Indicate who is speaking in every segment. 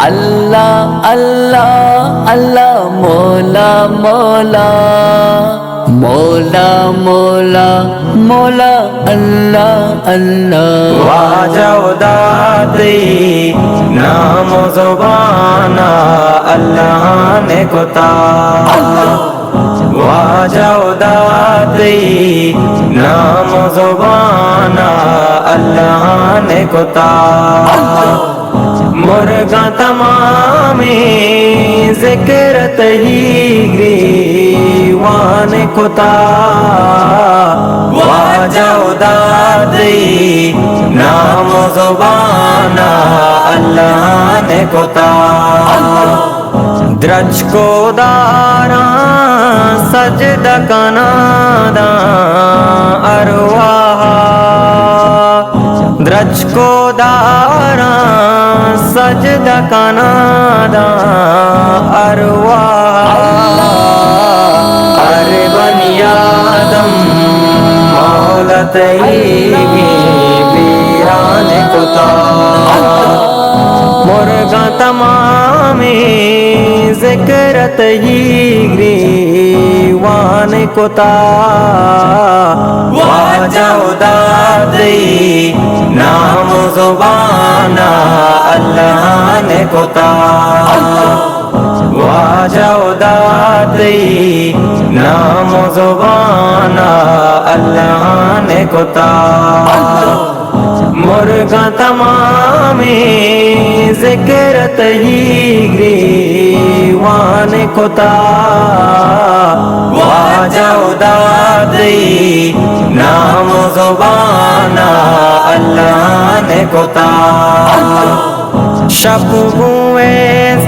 Speaker 1: اللہ اللہ اللہ مولا مولا مولا مولا مولا اللہ اللہ
Speaker 2: واجو دادی نام و زبانا اللہ نے کتا واجو دادی نام و زبانا اللہ نے کتا مرغا تمامی ذکر تہیگری وان کتا واجو دادی نام و زبانا اللہ نے کتا درج کو دارا سجدہ کنادا ارواح درج کو دارا سجدہ کنادا ارواح ارے بنی آدم مولا تیگی بیران کتا مرغا تمامی ذکر تہیگری وان کتا واجو دادی نام و زبانا اللہ نے کتا واجو دادی نام و زبانا اللہ نے کتا مرغا تمامی ذکر تہیگری وان کتا واجو دادی نام و زبانا اللہ نے کتا شب ہوئے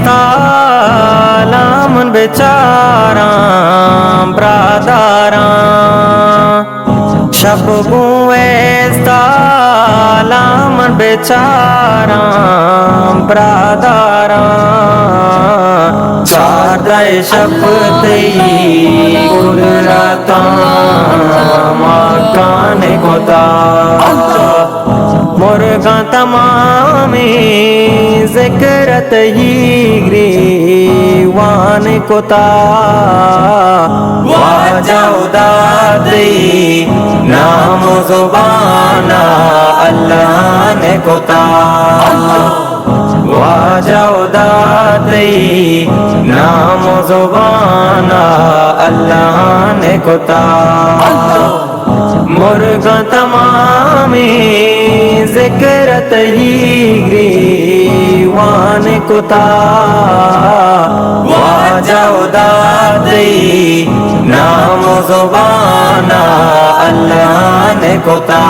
Speaker 2: سالامن بیچاراں براداراں شب ہوئے سالامن بیچاراں براداراں چاردائے شب تی قدرتاں مکانے کتا مرغا تمامی ذکر تہیگری وان کتا واجو دادی نام و زبانا اللہ نے کتا واجو دادی نام و زبانا اللہ نے کتا مرغا تمامی ذکر تہیگری وان کتا واجو دادی نام و زبانا اللہ نے کتا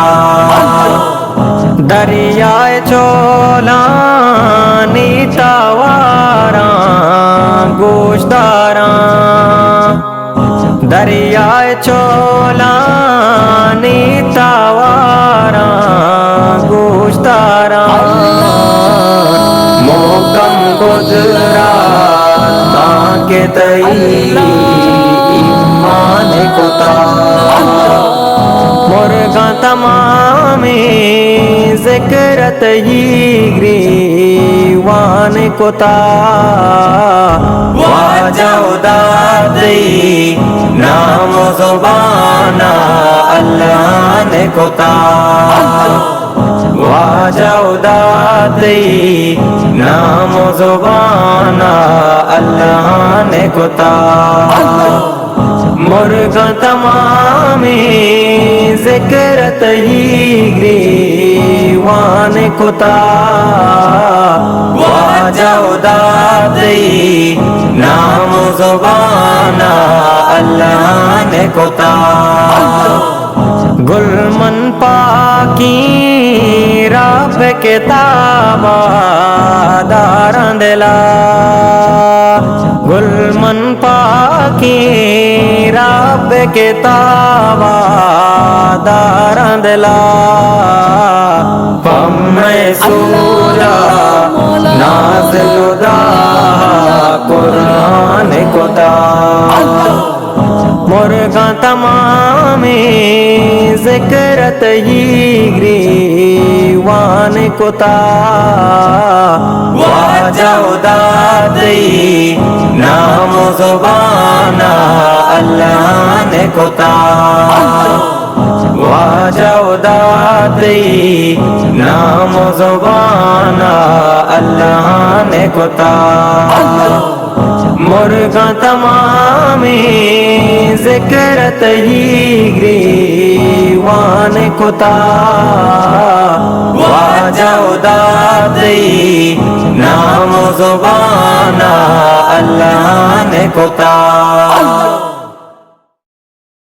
Speaker 2: دریائے چولانی تاواراں گوشداراں دریائے چولانی تاواراں گوشداراں محکم گزرات تاکہ تئی ایمان کتا مرغا تمامی ذکر تہیگری وان کتا واجو دادی نام و زبانا اللہ نے کتا واجو دادی نام و زبانا اللہ نے کتا مرغا تمامی ذکر تہیگری وان کتا واجو دادی نام و زبانا اللہ نے کتا گلمن پاکی رب کتاب داران دلا گلمن پاکی رب کتاب داران دلا پم سورا نازل دا قرآن کتا مرغا تمامی ذکر تہیگری وان کتا واجو دادی نام زبانا اللہ نے کتا واجو دادی نام زبانا اللہ نے کتا مرغا تمامی ذکر تہیگری وان کتا واجو دادی نام زبانا اللہ نے کتا